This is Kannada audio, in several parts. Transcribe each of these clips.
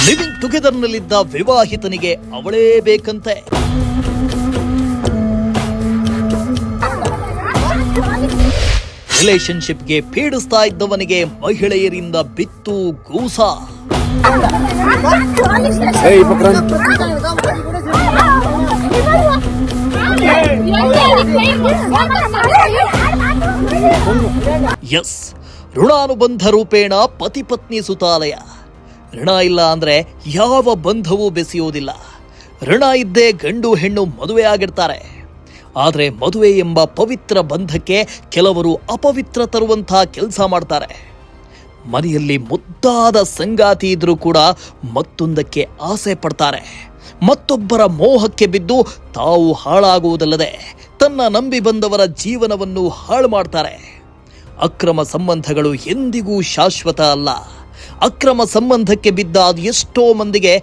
ಲಿವಿಂಗ್ ಟುಗೆದರ್ನಲ್ಲಿದ್ದ ವಿವಾಹಿತನಿಗೆ ಅವಳೇ ಬೇಕಂತೆ. ರಿಲೇಶನ್ಶಿಪ್ಗೆ ಪೀಡಿಸ್ತಾ ಇದ್ದವನಿಗೆ ಮಹಿಳೆಯರಿಂದ ಬಿತ್ತು ಗೂಸ. ಎಸ್, ಋಣಾನುಬಂಧ ರೂಪೇಣ ಪತಿ ಪತ್ನಿ ಸುತಾಲಯ. ಋಣ ಇಲ್ಲ ಅಂದ್ರೆ ಯಾವ ಬಂಧವೂ ಬೆಸೆಯುವುದಿಲ್ಲ. ಋಣ ಇದ್ದೇ ಗಂಡು ಹೆಣ್ಣು ಮದುವೆ ಆಗಿರ್ತಾರೆ. ಆದರೆ ಮದುವೆ ಎಂಬ ಪವಿತ್ರ ಬಂಧಕ್ಕೆ ಕೆಲವರು ಅಪವಿತ್ರ ತರುವಂತಹ ಕೆಲಸ ಮಾಡ್ತಾರೆ. ಮನೆಯಲ್ಲಿ ಮುದ್ದಾದ ಸಂಗಾತಿ ಇದ್ರೂ ಕೂಡ ಮತ್ತೊಂದಕ್ಕೆ ಆಸೆ ಪಡ್ತಾರೆ. ಮತ್ತೊಬ್ಬರ ಮೋಹಕ್ಕೆ ಬಿದ್ದು ತಾವು ಹಾಳಾಗುವುದಲ್ಲದೆ ತನ್ನ ನಂಬಿ ಬಂದವರ ಜೀವನವನ್ನು ಹಾಳು ಮಾಡ್ತಾರೆ. ಅಕ್ರಮ ಸಂಬಂಧಗಳು ಎಂದಿಗೂ ಶಾಶ್ವತ ಅಲ್ಲ. ಅಕ್ರಮ ಸಂಬಂಧಕ್ಕೆ ಬಿದ್ದ ಎಷ್ಟೋ ಮಂದಿಗೆ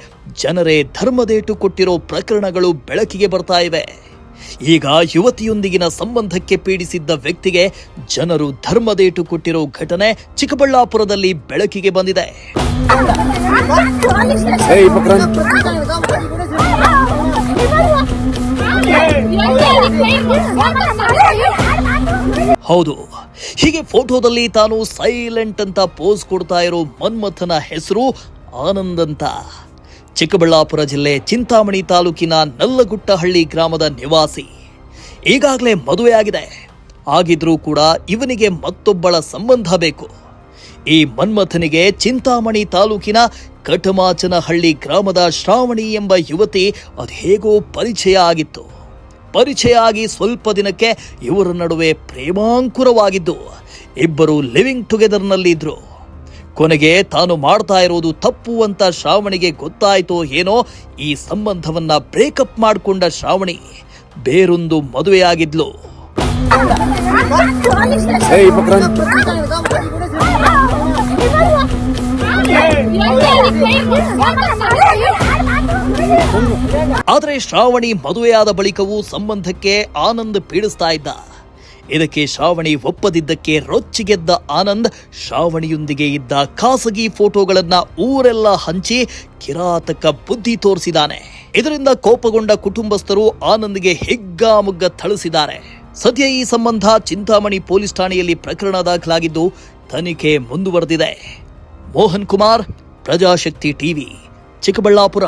ಜನರೇ ಧರ್ಮದೇಟು ಕೊಟ್ಟಿರೋ ಪ್ರಕರಣಗಳು ಬೆಳಕಿಗೆ ಬರ್ತಾ ಇವೆ. ಈಗ ಯುವತಿಯೊಂದಿಗಿನ ಸಂಬಂಧಕ್ಕೆ ಪೀಡಿಸಿದ್ದ ವ್ಯಕ್ತಿಗೆ ಜನರು ಧರ್ಮದೇಟು ಕೊಟ್ಟಿರೋ ಘಟನೆ ಚಿಕ್ಕಬಳ್ಳಾಪುರದಲ್ಲಿ ಬೆಳಕಿಗೆ ಬಂದಿದೆ. ಹೌದು, ಹೀಗೆ ಫೋಟೋದಲ್ಲಿ ತಾನು ಸೈಲೆಂಟ್ ಅಂತ ಪೋಸ್ ಕೊಡ್ತಾ ಇರೋ ಮನ್ಮಥನ ಹೆಸರು ಆನಂದ್ ಅಂತ. ಚಿಕ್ಕಬಳ್ಳಾಪುರ ಜಿಲ್ಲೆ ಚಿಂತಾಮಣಿ ತಾಲೂಕಿನ ನಲ್ಲಗುಟ್ಟಹಳ್ಳಿ ಗ್ರಾಮದ ನಿವಾಸಿ. ಈಗಾಗಲೇ ಮದುವೆಯಾಗಿದೆ. ಆಗಿದ್ರೂ ಕೂಡ ಇವನಿಗೆ ಮತ್ತೊಬ್ಬಳ ಸಂಬಂಧ ಬೇಕು. ಈ ಮನ್ಮಥನಿಗೆ ಚಿಂತಾಮಣಿ ತಾಲೂಕಿನ ಕಟಮಾಚನಹಳ್ಳಿ ಗ್ರಾಮದ ಶ್ರಾವಣಿ ಎಂಬ ಯುವತಿ ಅದೇಗೋ ಪರಿಚಯ ಆಗಿತ್ತು. ಪರಿಚಯ ಆಗಿ ಸ್ವಲ್ಪ ದಿನಕ್ಕೆ ಇವರ ನಡುವೆ ಪ್ರೇಮಾಂಕುರವಾಗಿದ್ದು ಇಬ್ಬರು ಲಿವಿಂಗ್ ಟುಗೆದರ್ನಲ್ಲಿ ಇದ್ರು. ಕೊನೆಗೆ ತಾನು ಮಾಡ್ತಾ ಇರೋದು ತಪ್ಪು ಅಂತ ಶ್ರಾವಣಿಗೆ ಗೊತ್ತಾಯ್ತೋ ಏನೋ, ಈ ಸಂಬಂಧವನ್ನ ಬ್ರೇಕಪ್ ಮಾಡಿಕೊಂಡ ಶ್ರಾವಣಿ ಬೇರೊಂದು ಮದುವೆಯಾಗಿದ್ಲು. ಆದರೆ ಶ್ರಾವಣಿ ಮದುವೆಯಾದ ಬಳಿಕವೂ ಸಂಬಂಧಕ್ಕೆ ಆನಂದ್ ಪೀಡಿಸ್ತಾ ಇದ್ದ. ಇದಕ್ಕೆ ಶ್ರಾವಣಿ ಒಪ್ಪದಿದ್ದಕ್ಕೆ ರೊಚ್ಚಿಗೆದ್ದ ಆನಂದ್ ಶ್ರಾವಣಿಯೊಂದಿಗೆ ಇದ್ದ ಖಾಸಗಿ ಫೋಟೋಗಳನ್ನ ಊರೆಲ್ಲ ಹಂಚಿ ಕಿರಾತಕ ಬುದ್ಧಿ ತೋರಿಸಿದಾನೆ. ಇದರಿಂದ ಕೋಪಗೊಂಡ ಕುಟುಂಬಸ್ಥರು ಆನಂದ್ಗೆ ಹಿಗ್ಗಾಮುಗ್ಗ ಥಳಿಸಿದ್ದಾರೆ. ಸದ್ಯ ಈ ಸಂಬಂಧ ಚಿಂತಾಮಣಿ ಪೊಲೀಸ್ ಠಾಣೆಯಲ್ಲಿ ಪ್ರಕರಣ ದಾಖಲಾಗಿದ್ದು ತನಿಖೆ ಮುಂದುವರೆದಿದೆ. ಮೋಹನ್ ಕುಮಾರ್, ಪ್ರಜಾಶಕ್ತಿ ಟಿವಿ, ಚಿಕ್ಕಬಳ್ಳಾಪುರ.